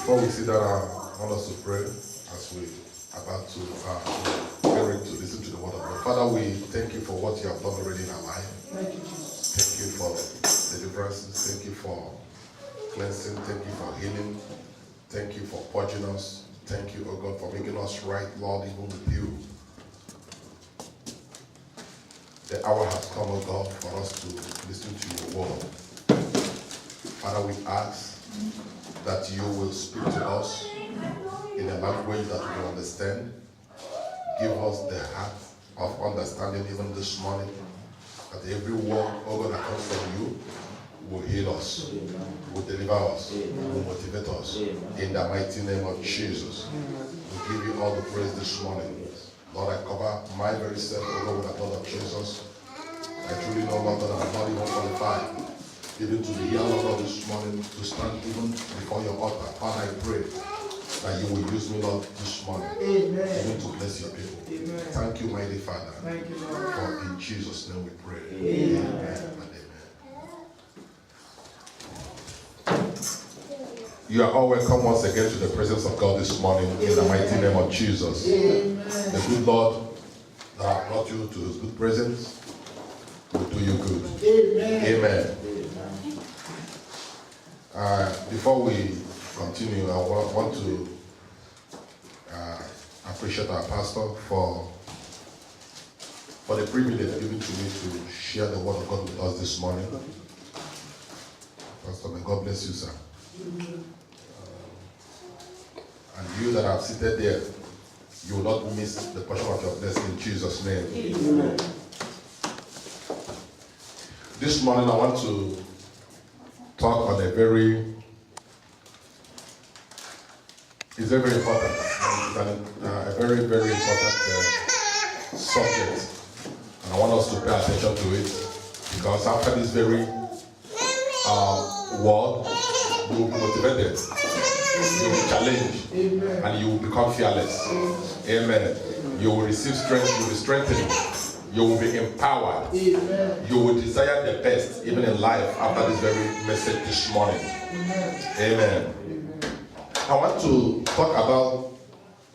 Before we sit down, I want us to pray as we are about to get ready to listen to the word of God. Father, we thank you for what you have done already in our life. Thank you, Jesus. Thank you for deliverances. Thank you for cleansing. Thank you for healing. Thank you for purging us. Thank you, oh God, for making us right, Lord, even with you. The hour has come, oh God, for us to listen to your word. Father, we ask that you will speak to us in a language that we can understand. Give us the heart of understanding even this morning, that every word, oh God, that comes from you will heal us, will deliver us, will motivate us. In the mighty name of Jesus, we give you all the praise this morning. Lord, I cover my very self, oh God, with the blood of Jesus. I truly know, Lord, that I'm not even qualified even to be here, Lord, this morning, to stand even before your altar. Father, I pray that you will use me, Lord, this morning, even to bless your people. Amen. Thank you, mighty Father. Thank you, Lord. For in Jesus' name we pray. Amen. Amen and amen. You are all welcome once again to the presence of God this morning in the mighty name of Jesus. Amen. The good Lord that brought you to his good presence will do you good. Amen. Amen. Before we continue, I want to appreciate our pastor for the privilege given to me to share the word of God with us this morning. Pastor, may God bless you, sir. And you that are seated there, you will not miss the portion of your blessing in Jesus' name. Amen. This morning I want to talk on it's very important. A very, very important subject. And I want us to pay attention to it, because after this very word, you will be motivated, you will be challenged, Amen. and you will become fearless. Amen. You will receive strength, you will be strengthened. You will be empowered. Amen. You will desire the best, even in life, after this very message this morning. Amen. Amen. Amen. I want to talk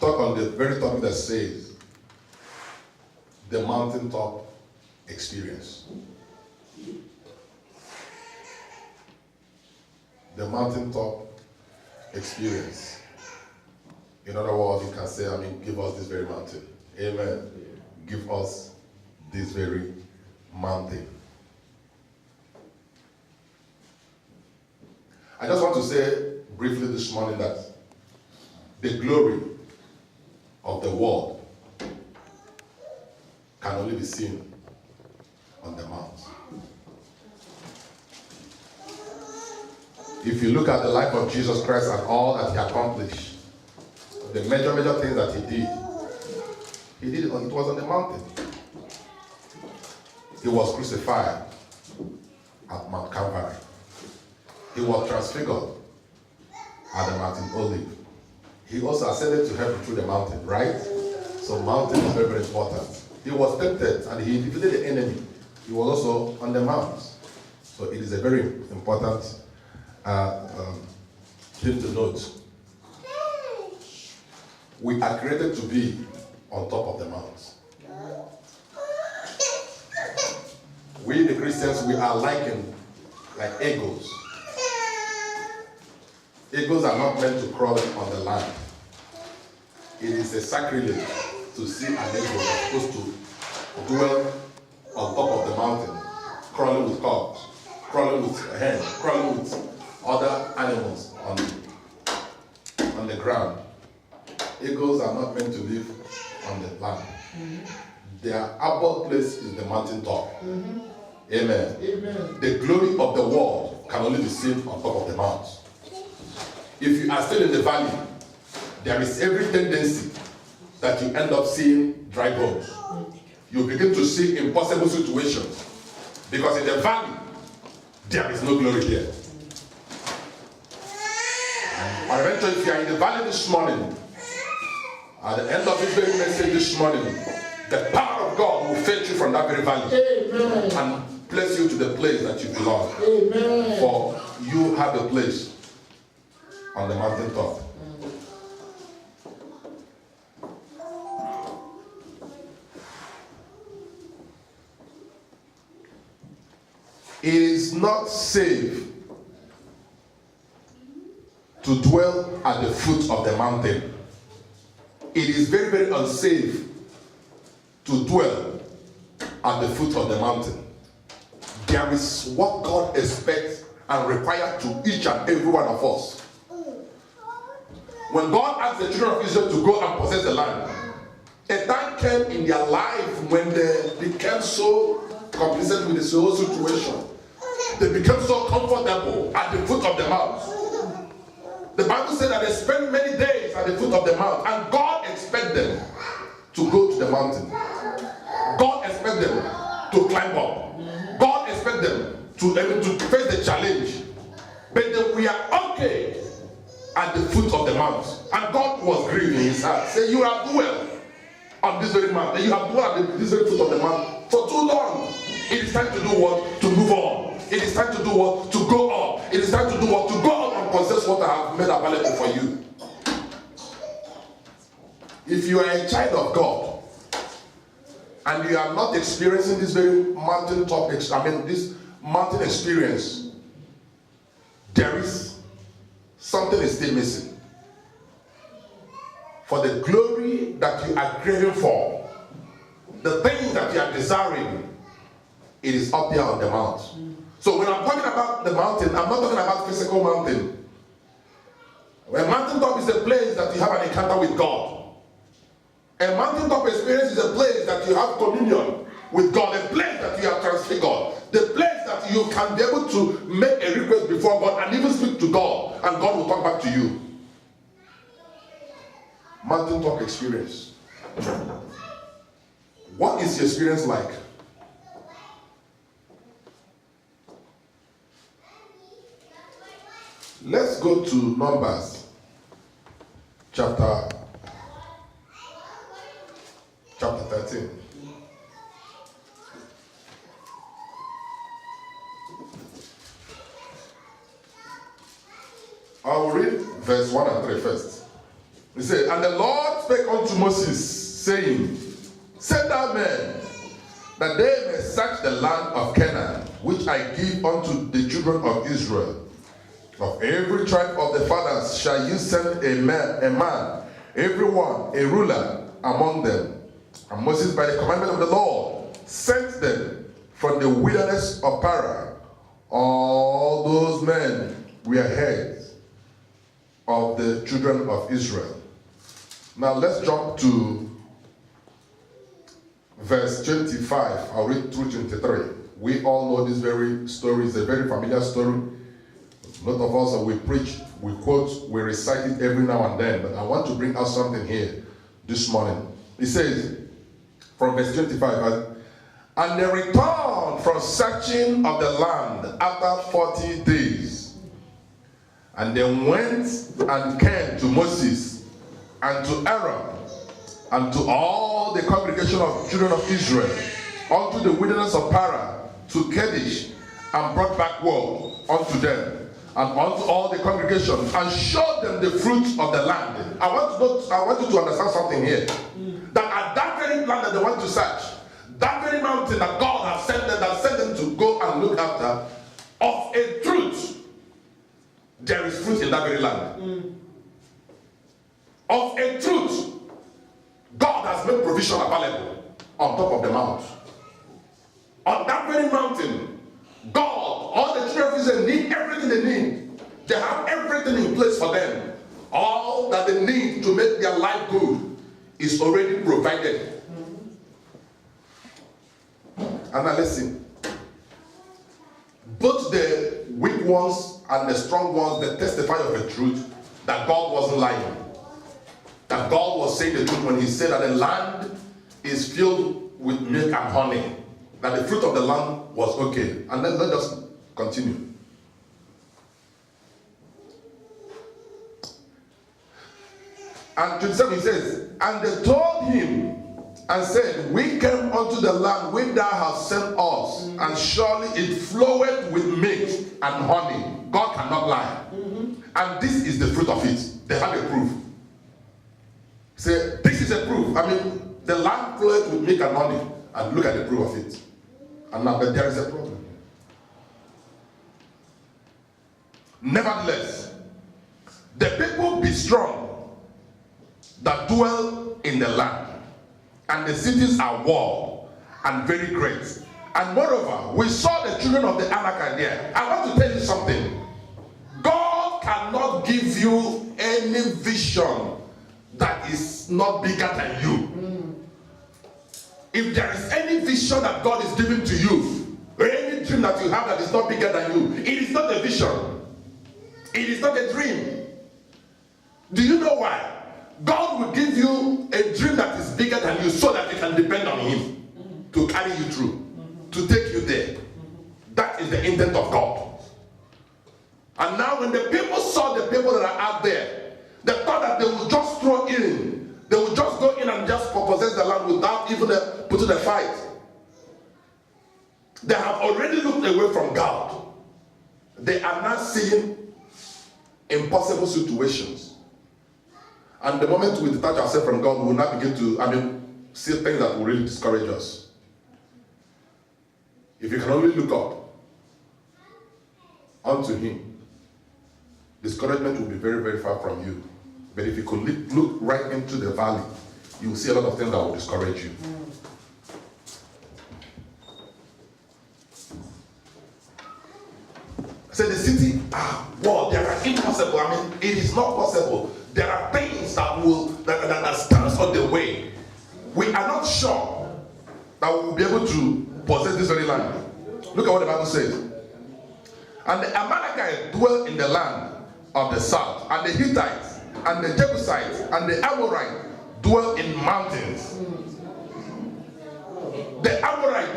on the very topic that says the mountaintop experience. The mountaintop experience. In other words, you can say, give us this very mountain. Amen. Give us this very mountain. I just want to say briefly this morning that the glory of the world can only be seen on the mount. If you look at the life of Jesus Christ and all that he accomplished, the major things that he did it was on the mountain. He was crucified at Mount Calvary. He was transfigured at the Mountain Olive. He also ascended to heaven through the mountain, right? So mountain is very, very important. He was tempted and he defeated the enemy. He was also on the mount. So it is a very important thing to note. We are created to be on top of the mount. We, the Christians, we are likened like eagles. Eagles are not meant to crawl on the land. It is a sacrilege to see an eagle that's supposed to dwell on top of the mountain, crawling with cubs, crawling with hens, crawling with other animals on the ground. Eagles are not meant to live on the land. Their abode place is the mountaintop. Amen. Amen. The glory of the world can only be seen on top of the mount. If you are still in the valley, there is every tendency that you end up seeing dry bones. You begin to see impossible situations, because in the valley, there is no glory there. And eventually, if you are in the valley this morning, at the end of this very message this morning, the power of God will fetch you from that very valley. Amen. And place you to the place that you belong. Amen. For you have a place on the mountaintop. It is not safe to dwell at the foot of the mountain. It is very, very unsafe to dwell at the foot of the mountain. There is what God expects and requires to each and every one of us. When God asked the children of Israel to go and possess the land, a time came in their life when they became so complacent with the whole situation. They became so comfortable at the foot of the mount. The Bible said that they spent many days at the foot of the mount, and God expects them to go to the mountain. God expects them to climb up. God expects them to face the challenge. But they were okay at the foot of the mount. And God was grieved in his heart. Say, you have dwelled on this very mountain. You have dwelled at this very foot of the mountain for too long. It is time to do what? To move on. It is time to do what? To go up. It is time to do what? To go up and possess what I have made available for you. If you are a child of God and you are not experiencing this very mountaintop, this mountain experience, there is something is still missing. For the glory that you are craving for, the thing that you are desiring, it is up there on the mount. So when I'm talking about the mountain, I'm not talking about physical mountain. A mountaintop is a place that you have an encounter with God. A mountaintop experience is a place that you have communion with God, a place that you are transfigured, the place that you can be able to make a request before God and even speak to God, and God will talk back to you. Mountaintop experience. What is your experience like? Let's go to Numbers chapter 13. I will read verse 1 and 3 first. He said, and the Lord spake unto Moses, saying, send out men, that they may search the land of Canaan, which I give unto the children of Israel. Of every tribe of the fathers shall you send a man, every one a ruler among them. And Moses, by the commandment of the Lord, sent them from the wilderness of Paran. All those men were heads of the children of Israel. Now let's jump to verse 25. I'll read through 23. We all know this very story. It's a very familiar story. A lot of us, we preach, we quote, we recite it every now and then. But I want to bring out something here this morning. It says, from verse 25, and they returned from searching of the land after 40 days. And they went and came to Moses and to Aaron and to all the congregation of children of Israel unto the wilderness of Paran, to Kadesh, and brought back word unto them and unto all the congregation, and showed them the fruits of the land. I want you to understand something here. That at that very land that they want to search, that very mountain that God has sent them to go and look after, of a truth, there is fruit in that very land. Of a truth, God has made provision available on top of the mount. On that very mountain, God, all the children of Israel need everything they need. They have everything in place for them. All that they need to make their life good is already provided. And now listen. Both the weak ones and the strong ones, they testify of the truth that God wasn't lying. That God was saying the truth when he said that the land is filled with milk and honey. That the fruit of the land was okay. And then let us continue. And 27 he says, and they told him and said, we came unto the land which thou hast sent us, and surely it floweth with milk and honey. God cannot lie. and this is the fruit of it. They have a proof. Say, this is a proof. I mean, the land floweth with milk and honey, and look at the proof of it. And now, but there is a problem. Nevertheless, the people be strong that dwell in the land, and the cities are walled and very great. And moreover, we saw the children of the Anakim there. I want to tell you something. God cannot give you any vision that is not bigger than you. If there is any vision that God is giving to you, or any dream that you have that is not bigger than you, it is not a vision. It is not a dream. Do you know why? God will give you a dream that is bigger than you so that you can depend on Him to carry you through, to take you there. That is the intent of God. And now when the people saw the people that are out there, they thought that they would just throw in. They would just go in and just possess the land without even putting a fight. They have already looked away from God. They are not seeing impossible situations. And the moment we detach ourselves from God, we will not begin to, see things that will really discourage us. If you can only look up unto Him, discouragement will be very, very far from you. But if you could look right into the valley, you will see a lot of things that will discourage you. So the city, there are impossible. It is not possible. There are things that stands on the way. We are not sure that we will be able to possess this very land. Look at what the Bible says. And the Amalekites dwell in the land of the south, and the Hittites, and the Jebusites, and the Amorites dwell in mountains. The Amorites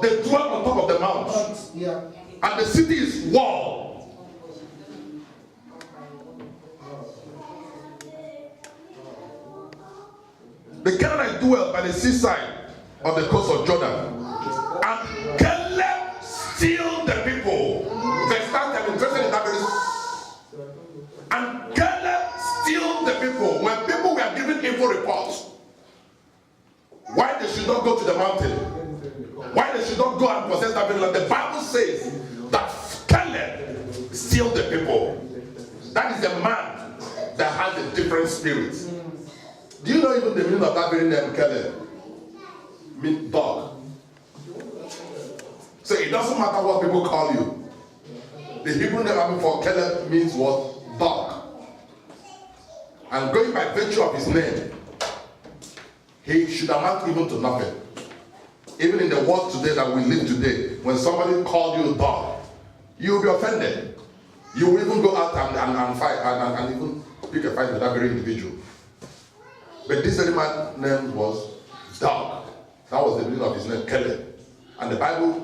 they dwell on top of the mountains. Yeah. And the city is walled. The Canaanites dwell by the seaside of the coast of Jordan. And Caleb stilled the people. Verse 9, I'm interested in that verse. And Caleb stilled the people. When people were giving info reports, why they should not go to the mountain, why they should not go and possess that very land, the Bible says that Caleb stilled the people. That is a man that has a different spirit. Do you know even the meaning of that very name, Caleb? Means dog. So it doesn't matter what people call you. The Hebrew name for Caleb means what? Dog. And going by virtue of his name, he should amount even to nothing. Even in the world today that we live today, when somebody calls you a dog, you will be offended. You will even go out and fight and even pick a fight with that very individual. But this very man's name was Dog. That was the meaning of his name, Caleb. And the Bible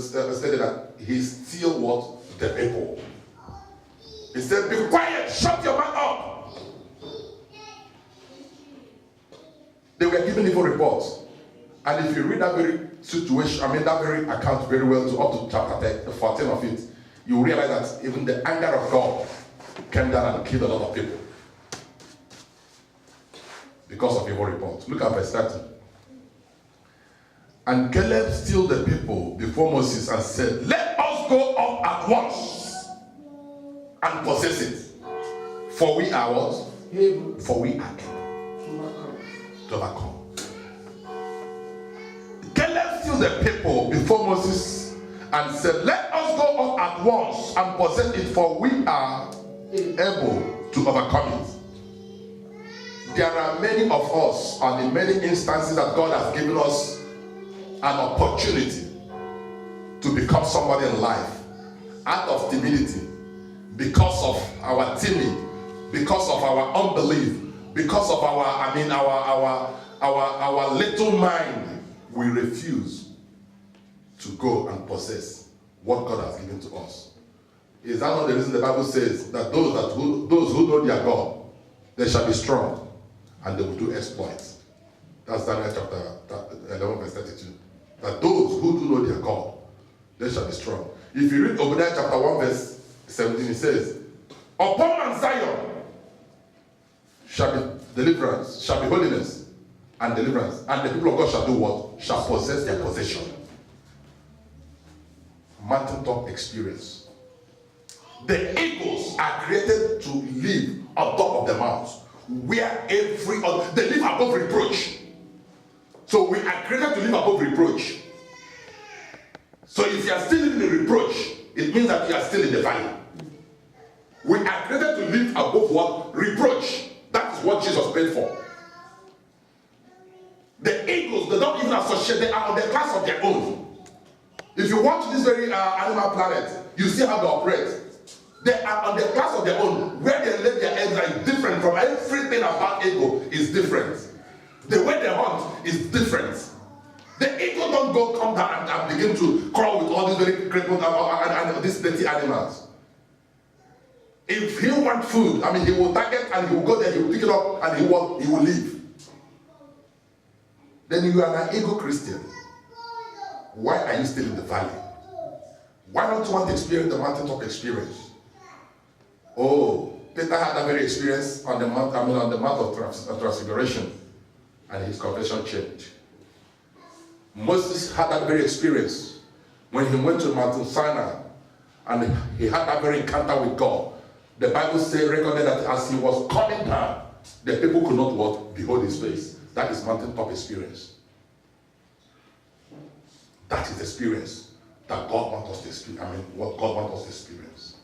stated that he still was the people. He said, be quiet, shut your mouth up. They were giving evil reports. And if you read that very situation, that very account very well, to up to chapter 14 of it, you realize that even the anger of God came down and killed a lot of people because of evil reports. Look at verse 30. And Caleb stilled the people before Moses and said, let us go up at once and possess it. For we are what? Able. For we are able to overcome. Caleb stilled the people before Moses and said, let us go up at once and possess it, for we are able to overcome it. There are many of us, and in many instances that God has given us an opportunity to become somebody in life out of timidity, because of our timid, because of our unbelief, because of our little mind, we refuse to go and possess what God has given to us. Is that not the reason the Bible says that those who know their God, they shall be strong and they will do exploits? That's Daniel chapter 11 verse 32. That those who do know their God, they shall be strong. If you read Obadiah chapter 1 verse 17, it says Upon Mount Zion shall be deliverance, shall be holiness and deliverance. And the people of God shall do what? Shall possess their possession. Mountaintop experience. The eagles are created to live on top of the mountains, where they live above reproach. So we are created to live above reproach. So if you are still living in reproach, it means that you are still in the valley. We are created to live above what? Reproach. That is what Jesus paid for. The eagles, they don't even associate, they are on the class of their own. If you watch this very Animal Planet, you see how they operate. They are on the class of their own. Where they lay their eggs are different from everything about eagle is different. The way they hunt is different. The eagle don't come down and begin to crawl with all these very crippled and these dirty animals. If he wants food, he will target and he will go there, he will pick it up and he will leave. Then you are an ego Christian. Why are you still in the valley? Why don't you want to experience the mountaintop experience? Oh, Peter had that very experience on the mount of Transfiguration, and his confession changed. Moses had that very experience when he went to Mount Sinai, and he had that very encounter with God. The Bible recorded that as he was coming down, the people could not behold his face. That is mountaintop experience. That is the experience that God wants us to experience. What God wants us to experience.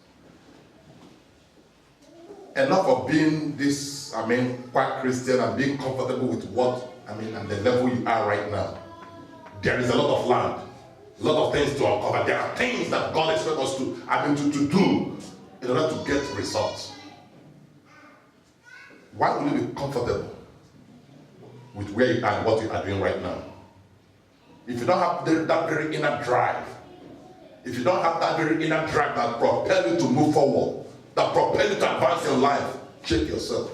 Enough of being this, quite Christian and being comfortable with and the level you are right now. There is a lot of land, a lot of things to uncover. There are things that God expects us to do in order to get results. Why will you be comfortable with where you are and what you are doing right now? If you don't have that very inner drive, if you don't have that very inner drive that propels you to move forward, that propels you to advance in life, check yourself.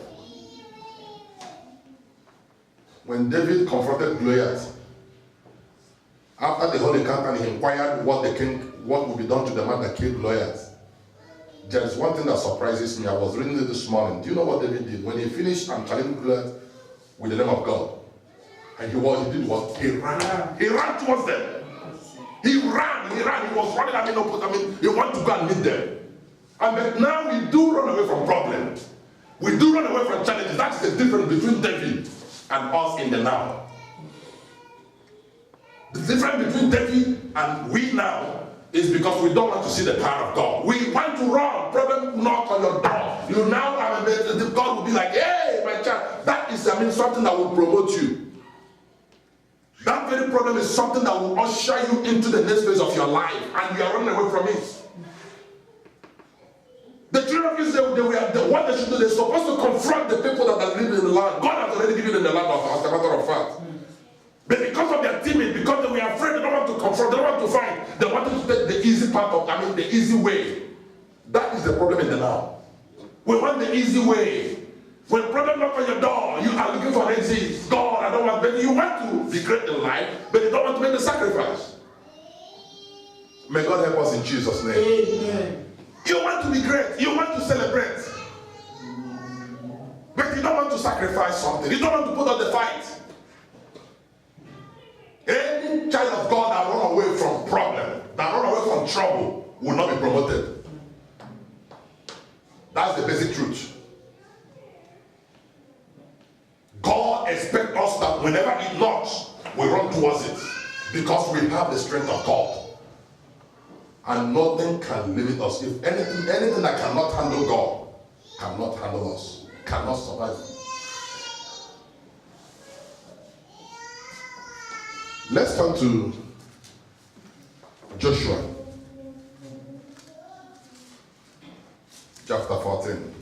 When David confronted Goliath, after the whole encounter, he inquired what would be done to the man that killed Goliath. There is one thing that surprises me. I was reading it this morning. Do you know what David did? When he finished and challenged Goliath with the name of God, and he did what? He ran. He ran towards them. He ran. He was running. He wanted to go and meet them. But now we do run away from problems. We do run away from challenges. That's the difference between David and us in the now. The difference between David and we now is because we don't want to see the power of God. We want to run. Problem knock on your door. You now God will be like, hey, my child. That is something that will promote you. That very problem is something that will usher you into the next phase of your life, and you are running away from it. The children of Israel, what they should do, they're supposed to confront the people that are living in the land. God has already given them the land, as a matter of fact. But because of their timid, because they were afraid, they don't want to confront, they don't want to fight. They wanted to take the easy part of, the easy way. That is the problem in the now. We want the easy way. When problem knock on your door, you are looking for an exit. God, I don't want, but you want to be great in life, but you don't want to make the sacrifice. May God help us in Jesus' name. Amen. You want to be great, you want to celebrate, but you don't want to sacrifice something. You don't want to put up the fight. Any child of God that run away from problem, that run away from trouble, will not be promoted. That's the basic truth. God expects us that whenever it knocks, we run towards it, because we have the strength of God. And nothing can limit us. If anything that cannot handle God cannot handle us, cannot survive. Let's turn to Joshua chapter 14.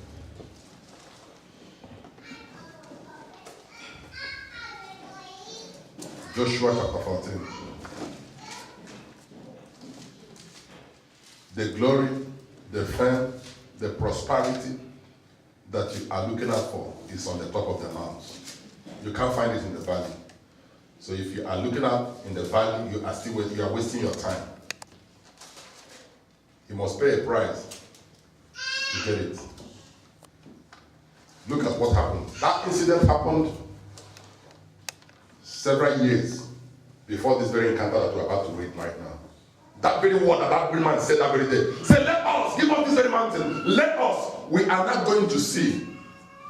Joshua chapter 14. The glory, the fame, the prosperity that you are looking out for is on the top of the mountains. You can't find it in the valley. So if you are looking out in the valley, you are wasting your time. You must pay a price to get it. Look at what happened. That incident happened several years before this very encounter that we're about to read right now. That very word that very man said that very day. Say, let us, give up this very mountain. Let us. We are not going to see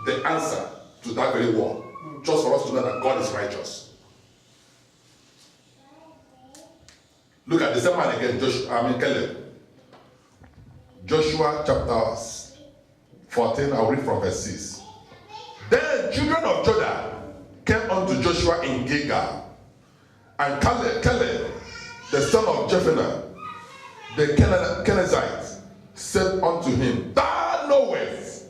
the answer to that very word. Just for us to know that God is righteous. Look at the same man again, Caleb. Joshua chapter 14, I'll read from verse 6. Then children of Judah came unto Joshua in Gilgal, and Caleb, the son of Jephunneh, the Kenizzite, said unto him, Thou knowest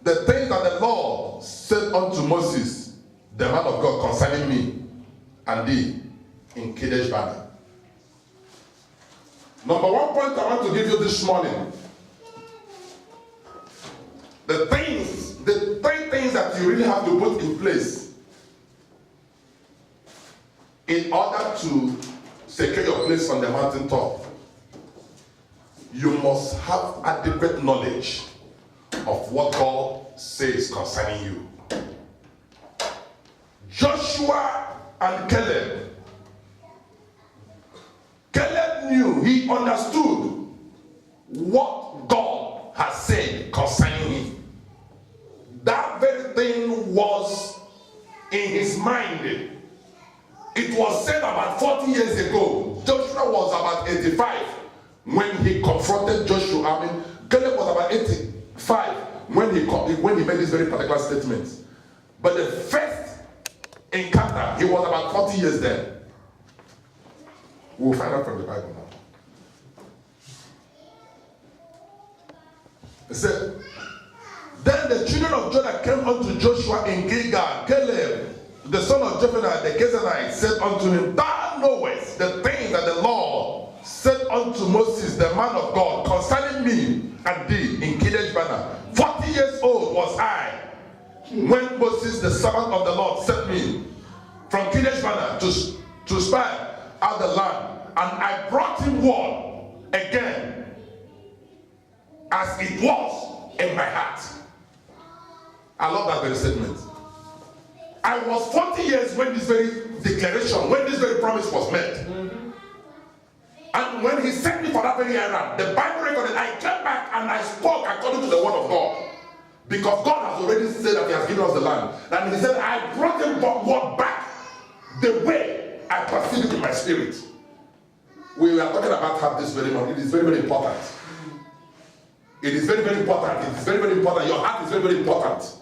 the things that the Lord said unto Moses, the man of God, concerning me and thee in Kadesh Barnea. Number one point I want to give you this morning. The three things that you really have to put in place in order to secure your place on the mountaintop. You must have adequate knowledge of what God says concerning you. Joshua and Caleb. Caleb knew, he understood what God has said concerning him. That very thing was in his mind. It was said about 40 years ago. Joshua was about 85 when he confronted Joshua. Caleb was about 85 when he made this very particular statement. But the first encounter, he was about 40 years then. We'll find out from the Bible now. It said, Then the children of Judah came unto Joshua in Gilgal. Caleb, the son of Jephunneh, the Kenizzite, said unto him, Thou knowest the things that the Lord said unto Moses, the man of God, concerning me and thee in Kadesh Barnea. 40 years old was I when Moses, the servant of the Lord, sent me from Kadesh Barnea to spy out the land, and I brought him word again as it was in my heart. I love that very statement. I was 40 years when this very declaration, when this very promise was made. And when he sent me for that very errand, the Bible recorded, I came back and I spoke according to the word of God. Because God has already said that he has given us the land. And he said, I brought him word back the way I perceive it in my spirit. We are talking about how this very much. It is very, very important. It is very, very important. It is very, very important. Your heart is very, very important.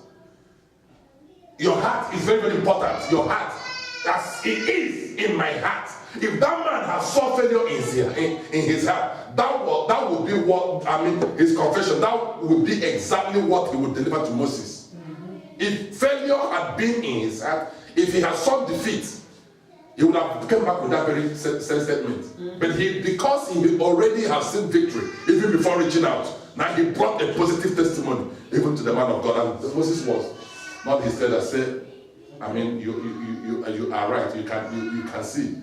Your heart is very, very important. Your heart, as it is in my heart. If that man has saw failure in his heart, that would be what, his confession, that would be exactly what he would deliver to Moses. If failure had been in his heart, if he had sought defeat, he would have come back with that very same statement. But because he already has seen victory, even before reaching out, now he brought a positive testimony even to the man of God. And Moses was not his head that said, you are right. You can see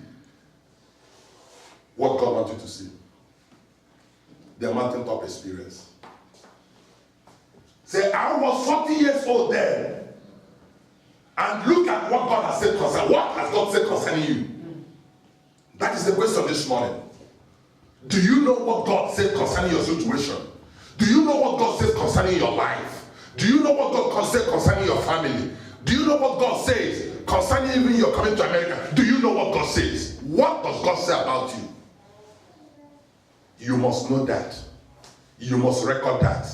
what God wants you to see. The mountaintop experience. Say, I was 40 years old then. And look at what God has said concerning. What has God said concerning you? That is the question this morning. Do you know what God said concerning your situation? Do you know what God says concerning your life? Do you know what God said concerning your family? Do you know what God says concerning even your coming to America? Do you know what God says? What does God say about you? You must know that. You must record that.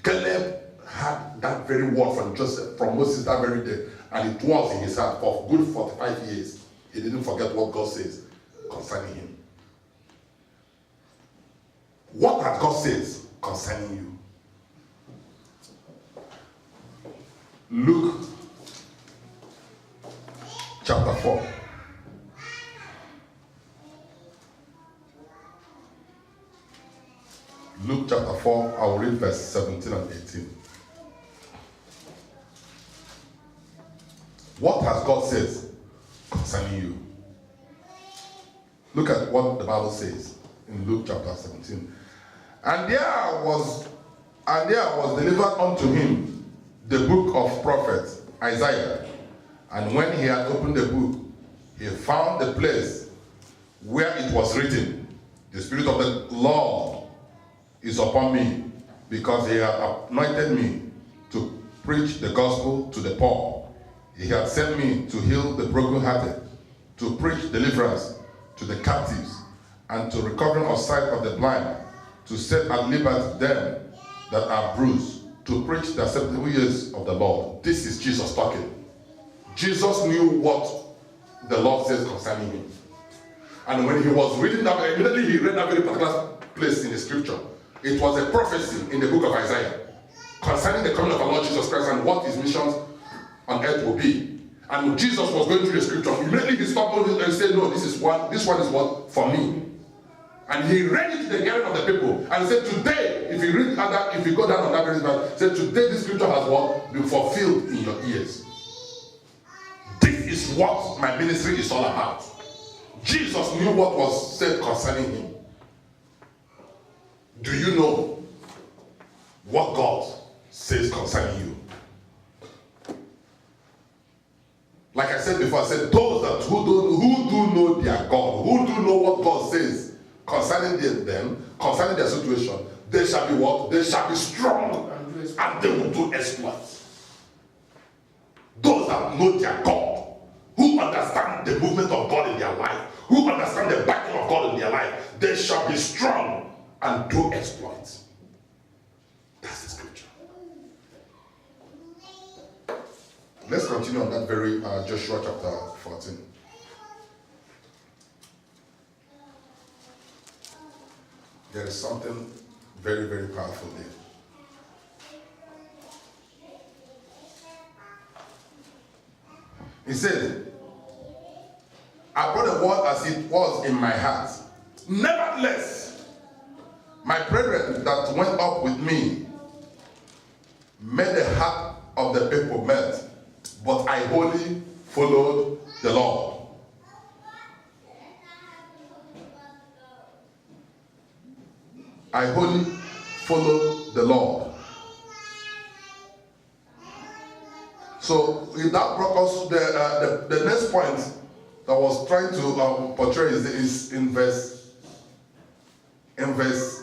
Caleb had that very word from Moses that very day, and it was in his heart for good 45 years. He didn't forget what God says concerning him. What has God says concerning you? Luke chapter 4. Luke chapter 4, I will read verse 17 and 18. What has God said concerning you? Look at what the Bible says in Luke chapter 17. And there was delivered unto him the book of prophet Isaiah. And when he had opened the book, he found the place where it was written, the Spirit of the Lord is upon me, because he had anointed me to preach the gospel to the poor. He had sent me to heal the brokenhearted, to preach deliverance to the captives, and to recovering of sight of the blind, to set at liberty them that are bruised, to preach the acceptable years of the Lord. This is Jesus talking. Jesus knew what the Lord says concerning him. And when he was reading that, immediately he read that very particular place in the scripture. It was a prophecy in the book of Isaiah concerning the coming of our Lord Jesus Christ and what his missions on earth will be. And when Jesus was going through the scripture, immediately he stopped and said, no, this one is what for me. And he read it to the hearing of the people and said, today, if you go down on that very verse, said, today this scripture has what? Been fulfilled in your ears. This is what my ministry is all about. Jesus knew what was said concerning him. Do you know what God says concerning you? Like I said before, I said those who do know their God, who do know what God says concerning them, concerning their situation, they shall be what? They shall be strong and they will do exploits. Those that know their God, who understand the movement of God in their life, who understand the backing of God in their life, they shall be strong and do exploits. That's the scripture. Let's continue on that very Joshua chapter 14. There is something very, very powerful there. He said, I brought the word as it was in my heart. Nevertheless, my brethren that went up with me made the heart of the people melt, but I wholly followed the Lord. I wholly followed the Lord. So that brought us to the next point that was trying to portray is in verse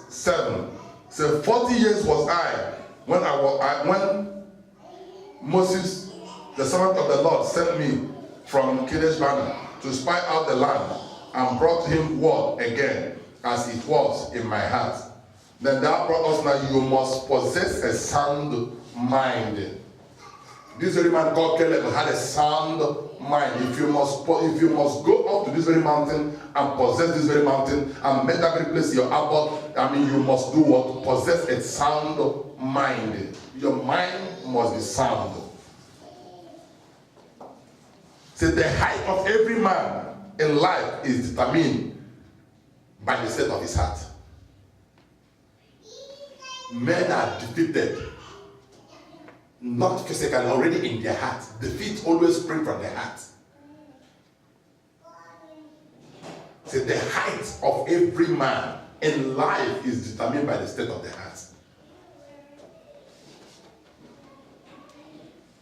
7. So 40 years was I when Moses, the servant of the Lord, sent me from Kadesh Barnea to spy out the land, and brought him word again as it was in my heart. Then that brought us now, you must possess a sound mind. This very man called Caleb had a sound mind. If you must go up to this very mountain and possess this very mountain and make that very place your abode, you must do what? Possess a sound mind. Your mind must be sound. So the height of every man in life is determined by the state of his heart. Men are defeated, not physically, already in their heart. Defeat always springs from the heart. So the height of every man in life is determined by the state of the heart.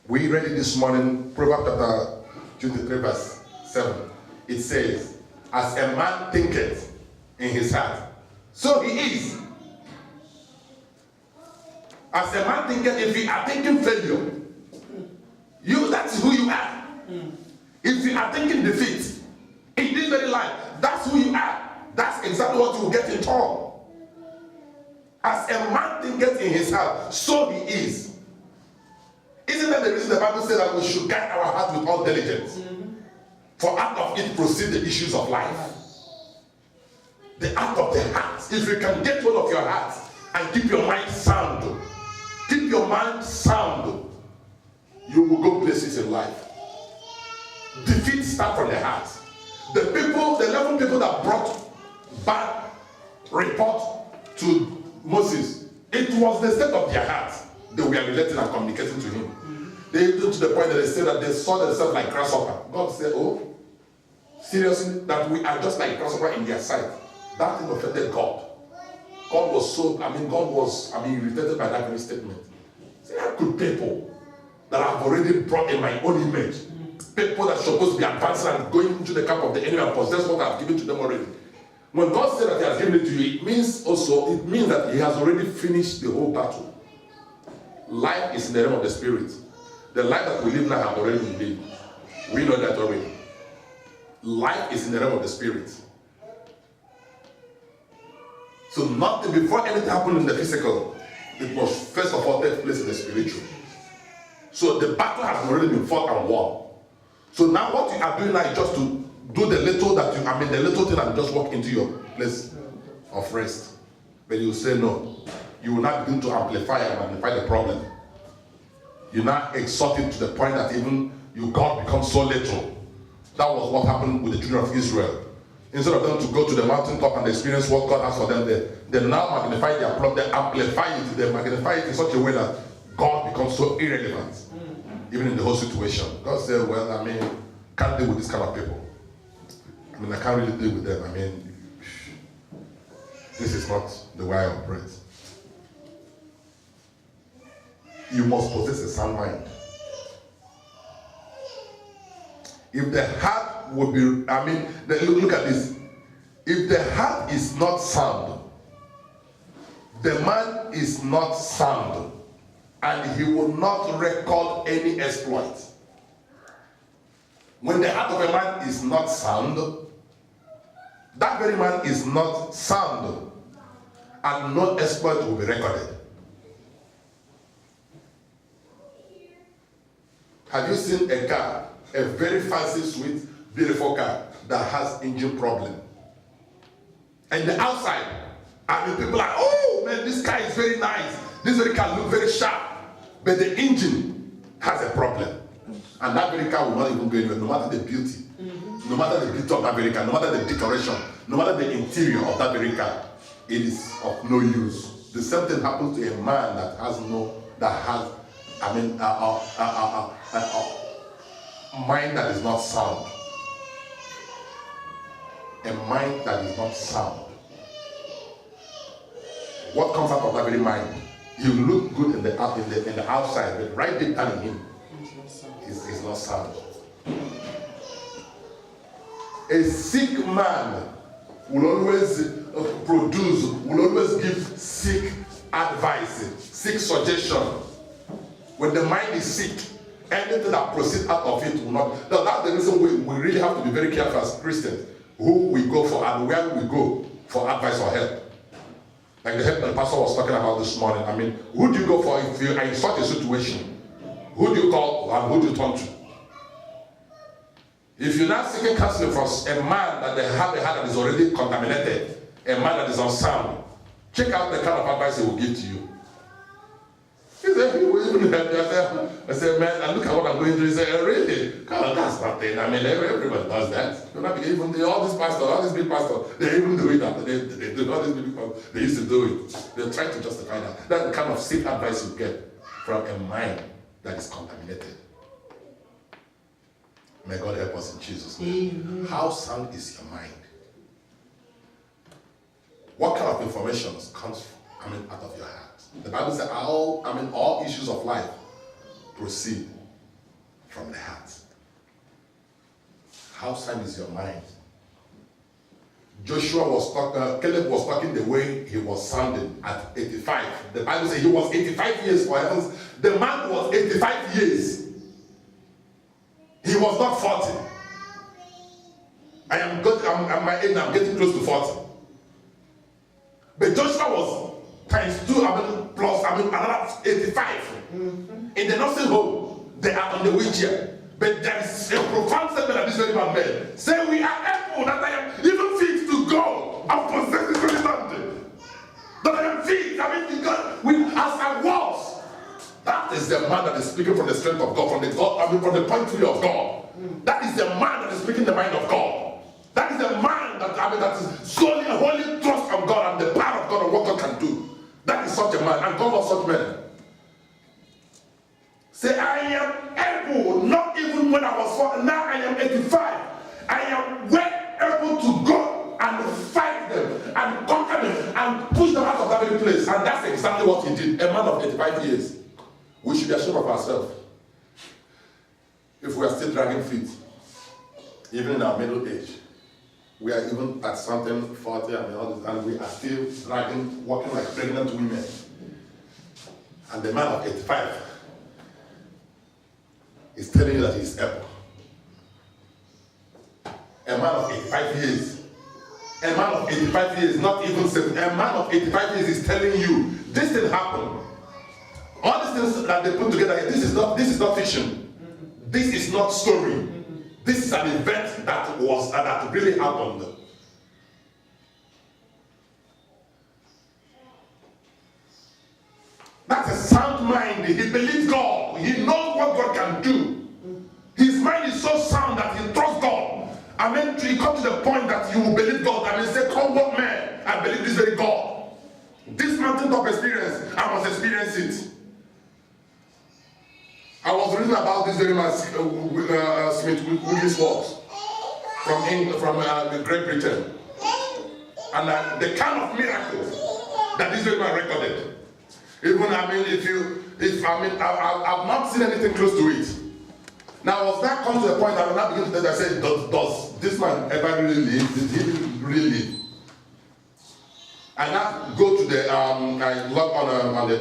We read it this morning, Proverbs chapter 23 verse 7. It says, as a man thinketh in his heart, so he is. As a man thinketh, if you are thinking failure, that's who you are. If you are thinking defeat, in this very life, that's who you are. That's exactly what you will get in turn. As a man thinketh in his heart, so he is. Isn't that the reason the Bible says that we should guide our heart with all diligence? For out of it proceed the issues of life. The act of the heart. If you can get hold of your heart and keep your mind sound, keep your mind sound, you will go places in life. Defeat starts from the heart. The 11 people that brought bad report to Moses, it was the state of their heart. They were relating and communicating to him. They to the point that they said that they saw themselves like grasshopper. God said, oh, seriously, that we are just like grasshopper in their sight. That thing offended God. God was irritated by that very statement. See, how could people that I've already brought in my own image. People that are supposed to be advancing and going into the camp of the enemy and possess what I've given to them already. When God said that He has given it to you, it means that He has already finished the whole battle. Life is in the realm of the Spirit. The life that we live now has already been lived. We know that already. Life is in the realm of the Spirit. So nothing, before anything happened in the physical, it must first of all take place in the spiritual. So the battle has already been fought and won. So now what you are doing now is just to do the little the little thing and just walk into your place of rest. But you say no. You will not begin to amplify and magnify the problem. You now exalt it to the point that even God becomes so little. That was what happened with the children of Israel. Instead of them to go to the mountaintop and experience what God has for them, they now magnify their problem, they amplify it, they magnify it in such a way that God becomes so irrelevant, even in the whole situation. God said, well, can't deal with this kind of people. I can't really deal with them. This is not the way I operate. You must possess a sound mind. If the heart will be, look at this. If the heart is not sound, the man is not sound, and he will not record any exploit. When the heart of a man is not sound, that very man is not sound, and no exploit will be recorded. Have you seen a car, a very fancy, sweet, beautiful car that has engine problem? And the outside, people are, oh man, this car is very nice. This very car looks very sharp. But the engine has a problem. And that very car will not even go anywhere, no matter the beauty. No matter the beauty of that very car, no matter the decoration, no matter the interior of that very car, it is of no use. The same thing happens to a man that has mind that is not sound. A mind that is not sound. What comes out of that very mind? You look good in the outside, but right deep down in him, is not sound. A sick man will always give sick advice, sick suggestion. When the mind is sick, anything that proceeds out of it will not. That's the reason we really have to be very careful as Christians who we go for and where we go for advice or help. Like the help that the pastor was talking about this morning. Who do you go for if you are in such a situation? Who do you call and who do you turn to? If you're not seeking counseling from a man that they have a heart that is already contaminated, a man that is unsound, check out the kind of advice he will give to you. He said, he will even help you. I said, man, and look at what I'm going through. He said, really? God, that's nothing. Everybody does that. Even all these pastors, all these big pastors, they even do it after they do all these big pastors. They used to do it. They try to justify that. That's the kind of sick advice you get from a mind that is contaminated. May God help us in Jesus' name. How sound is your mind? What kind of information comes out of your heart? The Bible says all issues of life proceed from the heart. How sound is your mind? Caleb was talking the way he was sounding at 85. The Bible says he was 85 years for heavens. The man was 85 years. He was not 40. I'm my age, I'm getting close to 40. But Joshua was times 2, plus another 85. In the nursing home, they are on the wheelchair. But there is a profound statement that this very man made. Say, we are able that I am even fit to go and possess this very land. That I am fit, as I was. That is the man that is speaking from the strength of God, from the point of view of God. That is the man that is speaking the mind of God. That is the man that is solely and wholly trust on God and the power of God and what God can do. That is such a man, and God loves such men. Say, I am able, not even when I was 40, now I am 85. I am well able to go and fight them and conquer them and push them out of that very place. And that's exactly what he did, a man of 85 years. We should be ashamed of ourselves. if we are still dragging feet, even in our middle age, we are even at something 40 and all this, and we are still dragging, walking like pregnant women. And the man of 85 is telling you that he's able. A man of 85 years. A man of 85 years, not even 7. A man of 85 years is telling you this didn't happen. All these things that they put together, this is not fiction. This is not story. This is an event that really happened. That's a sound mind. He believes God. He knows what God can do. His mind is so sound that he trusts God. I mean, he comes to the point that you will believe God. I mean, say, come what man, I believe this very God. This mountaintop experience, I must experience it. I was reading about this very man, Smith Wigglesworth from Great Britain. And the kind of miracles that this very man recorded. Even, I mean, I've not seen anything close to it. Now, was that come to the point that when I begin to tell, I said, does this man ever really live? Did he really live? And I go to the, I log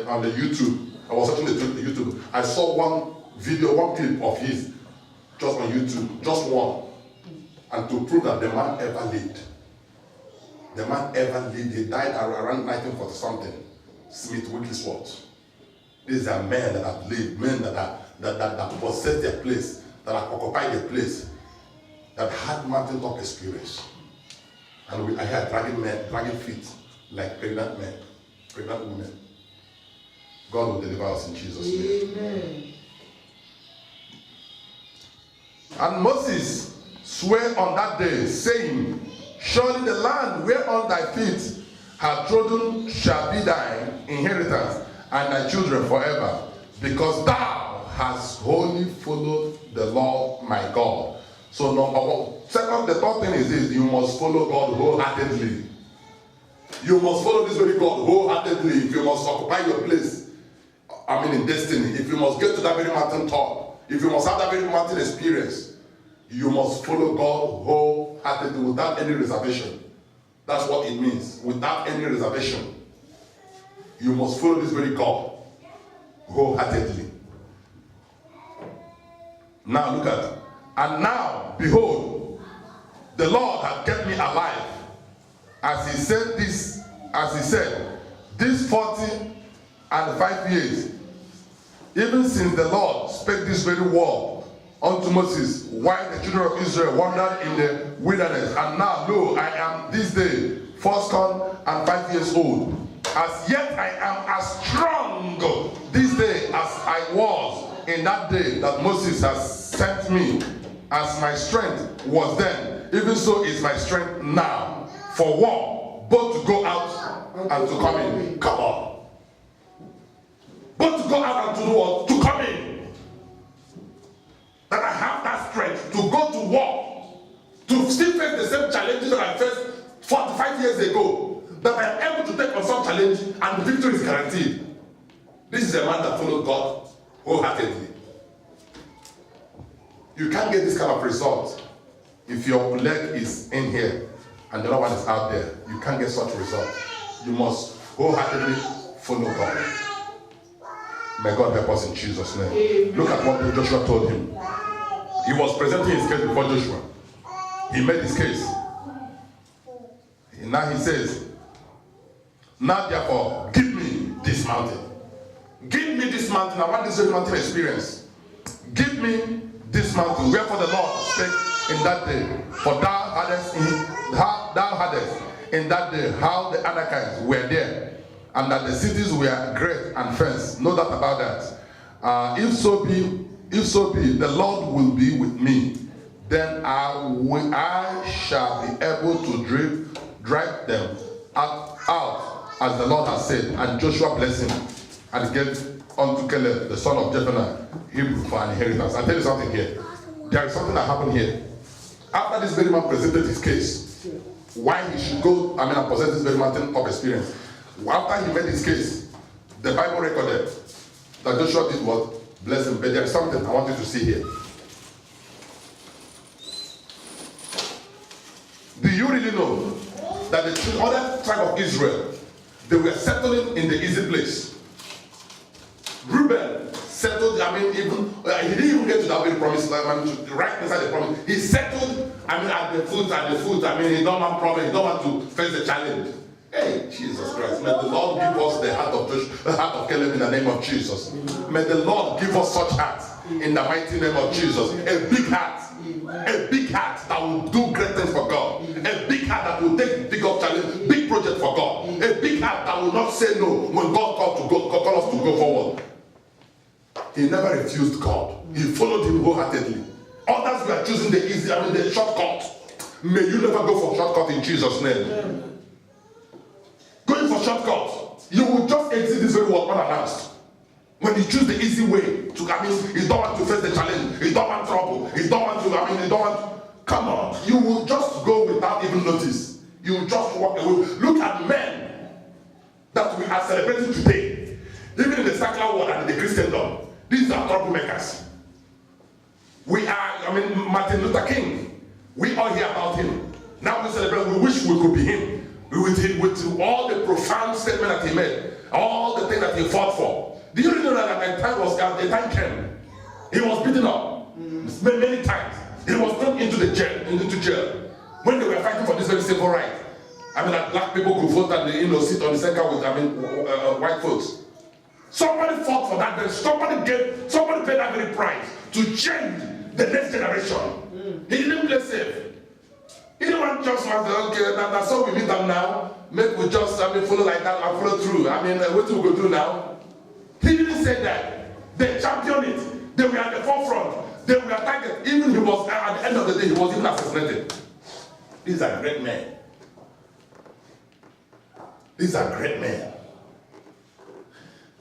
on the YouTube. I was watching the YouTube. I saw one video, one clip of his, just on YouTube, just one. And to prove that the man ever lived. The man ever lived. He died around 1940 something. Smith Wigglesworth. These are men that have lived, men that possess their place, that have occupied their place, that had mountaintop experience. And I hear dragging feet like pregnant men, pregnant women. God will deliver us in Jesus' name. Amen. And Moses swore on that day, saying, surely the land whereon thy feet have trodden shall be thine inheritance, and thy children forever, because thou hast wholly followed the Lord my God. So number one. Second, the third thing is this: you must follow God wholeheartedly. You must follow this very God wholeheartedly. If you must occupy your place, in destiny, if you must get to that very mountain top, if you must have that very mountain experience, you must follow God wholeheartedly without any reservation. That's what it means. Without any reservation. You must follow this very God wholeheartedly. Now look at it. And now, behold, the Lord hath kept me alive, as he said, this 45 years, even since the Lord spake this very word unto Moses, while the children of Israel wandered in the wilderness. And now, lo, I am this day 85 years old. As yet I am as strong this day as I was in that day that Moses has sent me. As my strength was then, even so is my strength now. For war, both to go out and to come in. Come on. Both to go out and to do what? To come in. That I have that strength to go to war, to still face the same challenges that I faced 45 years ago, that I am able to take on some challenge and the victory is guaranteed. This is a man that followed God wholeheartedly. You can't get this kind of result if your leg is in here and the other one is out there. You can't get such result. You must wholeheartedly follow God. May God help us in Jesus' name. Look at what Joshua told him. He was presenting his case before Joshua. He made his case. And now he says, now therefore, give me this mountain. Give me this mountain. I want this mountain experience. Give me this mountain. Wherefore the Lord spake in that day. For thou hadst in that day how the Anakites were there, and that the cities were great and fenced. No doubt about that. If so be, the Lord will be with me. Then I shall be able to drive them out, as the Lord has said. And Joshua blessed him and gave unto Caleb, the son of Jephunneh, Hebrew, for an inheritance. I'll tell you something here. There is something that happened here. After this very man presented his case, why he should go, and possess this very mountain of experience. After he made his case, the Bible recorded that Joshua did what? Bless him. But there is something I want you to see here. Do you really know that the other tribe of Israel, they were settling in the easy place? Reuben settled, he didn't even get to that very promised land, right inside the promise. He settled, at the foot, he don't want problem, he don't want to face the challenge. Hey, Jesus Christ, may the Lord give us the heart of Caleb in the name of Jesus. May the Lord give us such heart in the mighty name of Jesus. A big heart that will do great things for God. A big heart that will take big up challenge, big project for God. A big heart that will not say no when God call us to go forward. He never refused God. He followed him wholeheartedly. Others were choosing the easy, the shortcut. May you never go for shortcut in Jesus' name. Going for shortcut, you will just exit this very world unannounced. When you choose the easy way to, you don't want to face the challenge, you don't want trouble, you don't want to, come on, you will just go without even notice. You will just walk away. Look at men that we are celebrating today, even in the secular world and in the Christendom. These are troublemakers. We are, Martin Luther King, we all hear about him. Now we celebrate, we wish we could be him. With all the profound statement that he made, all the things that he fought for. Do you really know that at the time came? He was beaten up many times. He was thrown into jail. When they were fighting for this very civil right. That black people could vote and sit on the center with white folks. Somebody fought for that. Somebody paid that very price to change the next generation. He didn't play safe. He didn't want just want to, okay, that's how we meet them now. Make we just follow like that and follow through. What do we go do now? He didn't say that. They championed it. They were at the forefront. They were targeted. Even he was at the end of the day, he was even assassinated. These are great men. These are great men.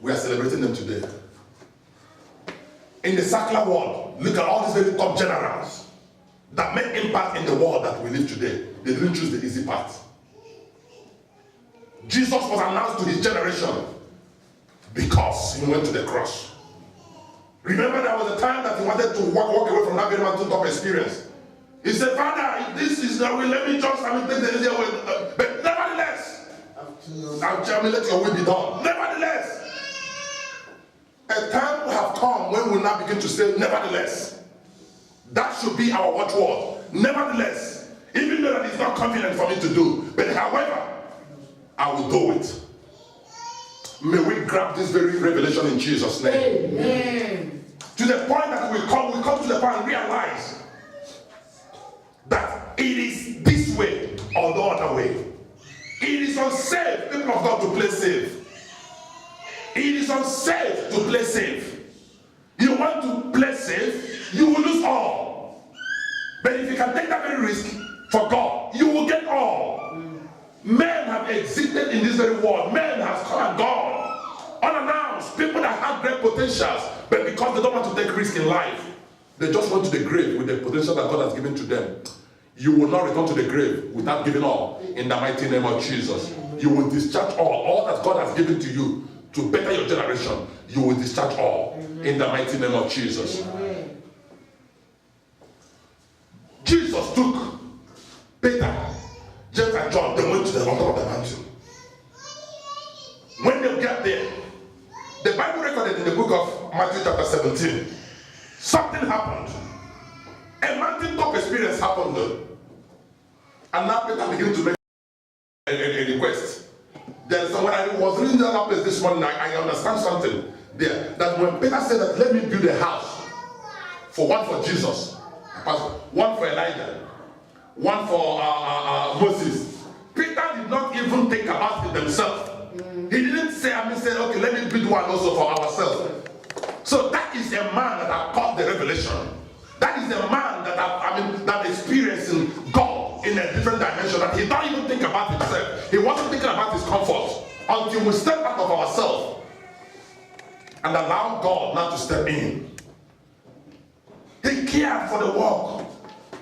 We are celebrating them today. In the secular world, look at all these very top generals that make impact in the world that we live today. They didn't choose the easy path. Jesus was announced to his generation because he went to the cross. Remember, there was a time that he wanted to walk away from that very mountaintop experience. He said, Father, this is now, let me just take the easier way. But nevertheless, let your will be done. Nevertheless, a time will have come when we will now begin to say, nevertheless. That should be our watchword. Nevertheless, even though that is not convenient for me to do, but however, I will do it. May we grab this very revelation in Jesus' name. Amen. To the point that we come to the point and realize that it is this way or the other way. It is unsafe, people of God, to play safe. It is unsafe to play safe. You want to play safe, you will lose all. But if you can take that very risk for God, you will get all. Men have existed in this very world. Men have come and gone. Unannounced. People that have great potentials, but because they don't want to take risk in life, they just went to the grave with the potential that God has given to them. You will not return to the grave without giving all. In the mighty name of Jesus. You will discharge all that God has given to you to better your generation. You will discharge all. In the mighty name of Jesus. Jesus took Peter, James and John. They went to the top of the mountain. When they get there, the Bible recorded in the book of Matthew chapter 17, something happened. A mountaintop experience happened. And now Peter began to make a request. There is someone, I was reading that place this morning, I understand something there. That when Peter said that, let me build a house, one for Jesus, one for Elijah, one for Moses. Peter did not even think about it himself. He didn't say, okay, let me build one also for ourselves. So that is a man that have caught the revelation. That is a man that that experiencing God in a different dimension, that he don't even think about himself. He wasn't thinking about his comfort until we step out of ourselves and allow God now to step in. He cared for the work.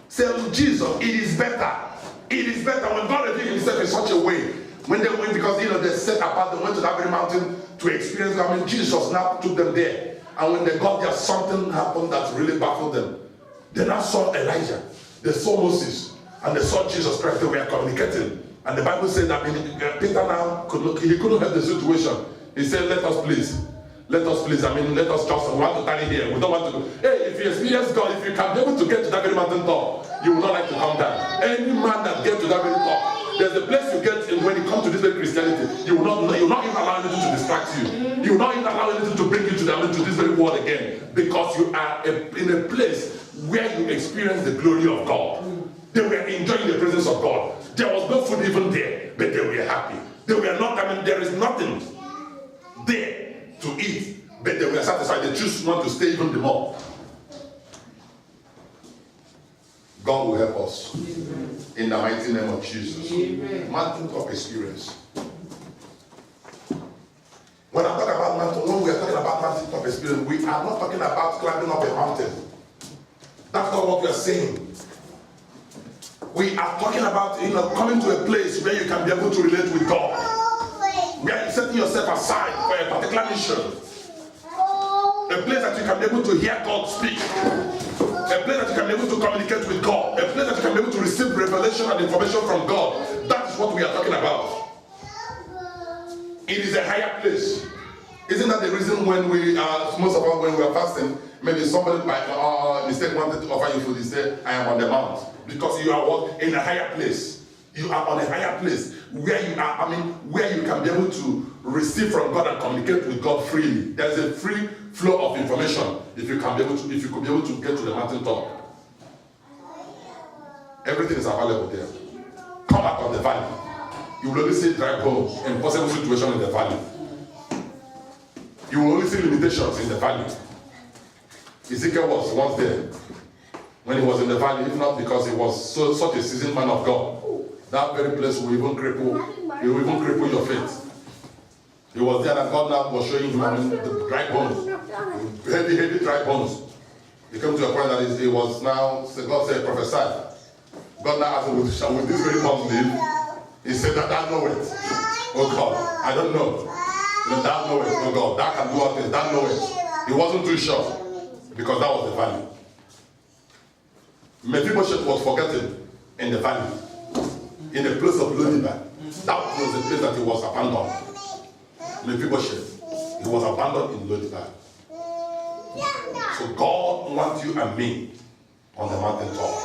Say, Jesus, it is better. It is better when God revealed himself in such a way. When they went, because they set apart, they went to that very mountain to experience. Jesus now took them there. And when they got there, something happened that really baffled them. They now saw Elijah. They saw Moses. and they saw Jesus Christ, they were communicating. And the Bible said that Peter now he couldn't help the situation. He said, let us please, let us just, we want to tarry here. We don't want to go. Hey, if you experience God, if you can be able to get to that very mountain top, you will not like to come down. Any man that gets to that very top, there's a place you get in when you come to this very Christianity. You will not even allow anything to distract you. You will not even allow anything to bring you to this very world again. Because you are in a place where you experience the glory of God. They were enjoying the presence of God. There was no food even there, but they were happy. They were not, there is nothing there to eat, but they were satisfied. They just want to stay even the more. God will help us. In the mighty name of Jesus. Mountaintop experience. When I'm talking about mountain, when we are talking about mountaintop experience, we are not talking about climbing up a mountain. That's not what we are saying. We are talking about coming to a place where you can be able to relate with God. Where you're setting yourself aside for a particular mission. A place that you can be able to hear God speak. A place that you can be able to communicate with God. A place that you can be able to receive revelation and information from God. That is what we are talking about. It is a higher place. Isn't that the reason when most of us, when we are fasting, maybe somebody by mistake wanted to offer you food, he said, I am on the mount. Because you are what? In a higher place. You are on a higher place where you are, where you can be able to receive from God and communicate with God freely. There is a free flow of information if you could be able to get to the mountain top. Everything is available there. Come out of the valley. You will only see dry bones, impossible situation in the valley. You will only see limitations in the valley. Ezekiel was once there when he was in the valley, if not because he was such a seasoned man of God. That very place will even cripple your faith. He was there and God now was showing him the dry bones, heavy dry bones. He came to a point that he was now, God said, prophesy. God now asked him, with this very bones live? He said, thou know it. Oh God, I don't know. Thou know it, oh God, thou can do all things, thou know it. He wasn't too sure because that was the valley. Mephibosheth was forgotten in the valley, in the place of Lodibar. That was the place that he was abandoned. Mephibosheth, he was abandoned in Lodibar. So God wants you and me on the mountain top.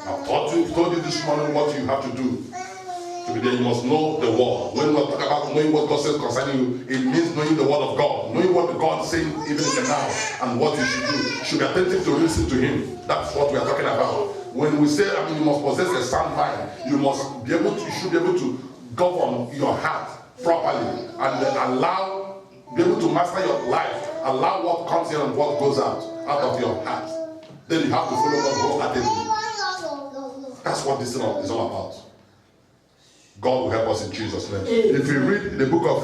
I've told you this morning what you have to do. To be there, you must know the word. When we talk about knowing what God says concerning you, it means knowing the word of God, knowing what God is saying even in the now, and what you should do. You should be attentive to listen to Him. That's what we are talking about. When we say, you must possess a sound mind, you should be able to govern your heart properly and be able to master your life. Allow what comes in and what goes out of your heart. Then you have to follow God wholeheartedly. That's what this is all about. God will help us in Jesus' name. If you read the book of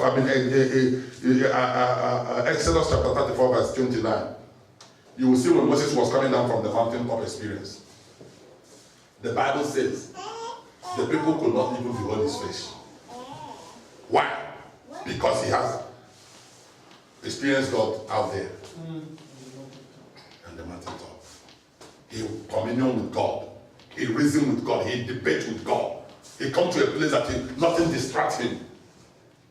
Exodus chapter 34 verse 29, you will see when Moses was coming down from the mountain top experience. The Bible says the people could not even behold his face. Why? Because he has experienced God out there on the mountain top. He communion with God. He reasoned with God. He debates with God. He comes to a place that nothing distracts him.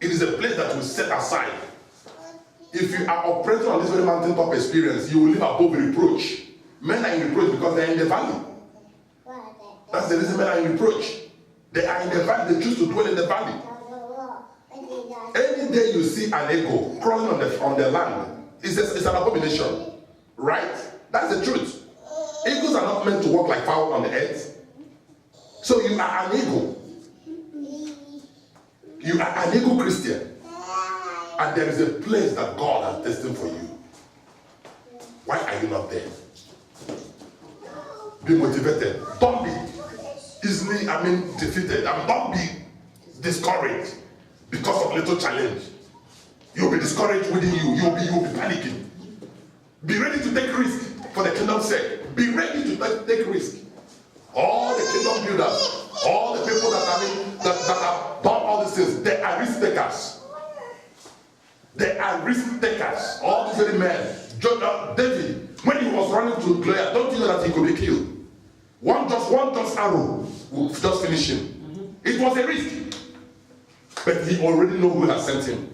It is a place that will set aside. If you are operating on this very mountaintop experience, you will live above reproach. Men are in reproach because they are in the valley. That's the reason men are in reproach. They are in the valley. They choose to dwell in the valley. Any day you see an eagle crawling on the land, it's an abomination. Right? That's the truth. Eagles are not meant to walk like fowl on the earth. So you are an eagle. You are an eagle Christian. And there is a place that God has destined for you. Why are you not there? Be motivated. Don't be easily, defeated. Don't be discouraged because of little challenge. You'll be discouraged within you. You'll be panicking. Be ready to take risk for the kingdom's sake. Be ready to take risk. All the kingdom builders, all the people that have done all these things, they are risk takers. They are risk takers. All these very men. David, when he was running to Goliath, don't you know that he could be killed? One just arrow will just finish him. It was a risk. But he already knew who has sent him.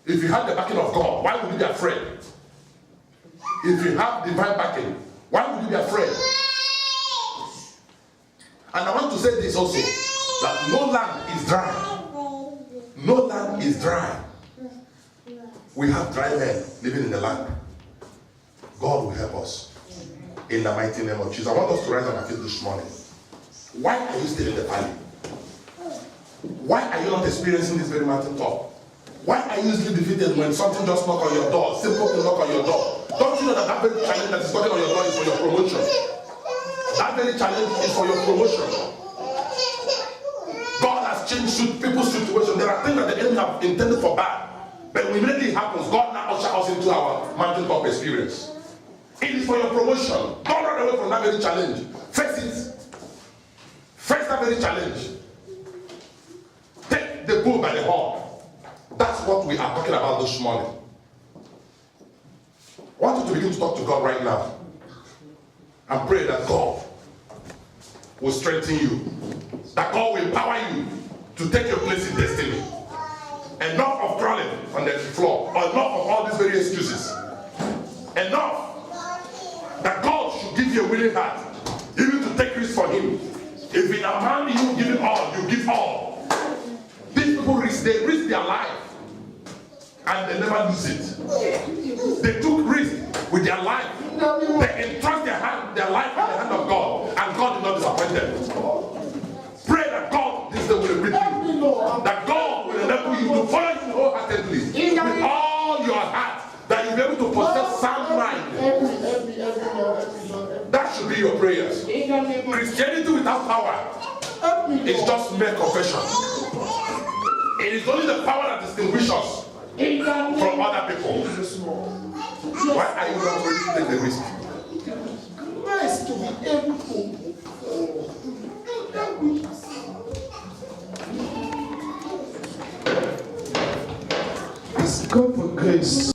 If you have the backing of God, why would you be afraid? If you have divine backing, why would you be afraid? And I want to say this also, that no land is dry. No land is dry. We have dry men living in the land. God will help us. In the mighty name of Jesus. I want us to rise on our feet this morning. Why are you still in the valley? Why are you not experiencing this very mountain top? Why are you easily defeated when something just knock on your door? Simple to knock on your door. Don't you know that very challenge that is knocking on your door is for your promotion? That very challenge is for your promotion. God has changed people's situation. There are things that the enemy have intended for bad. But when immediately it happens, God now ushers us into our mountain top experience. It is for your promotion. Don't run away from that very challenge. Face it. Face that very challenge. Take the bull by the horn. That's what we are talking about this morning. I want you to begin to talk to God right now and pray that God will strengthen you, that God will empower you to take your place in destiny. Enough of crawling on the floor, enough of all these various excuses. Enough that God should give you a willing heart, even to take risks for Him. If in a man you give it all, you give all. These people risk their life and they never lose it. They took risk with their life. They entrust their life in the hand of God, and God did not disappoint them. Pray that God this day will equip you, that God will enable you to follow Him wholeheartedly with all your heart, that you'll be able to possess sound mind. That should be your prayers. Christianity without power is just mere confession. It is only the power that distinguishes us from other people. Why are you not ready to take the risk? Grace to be able to ask God for grace.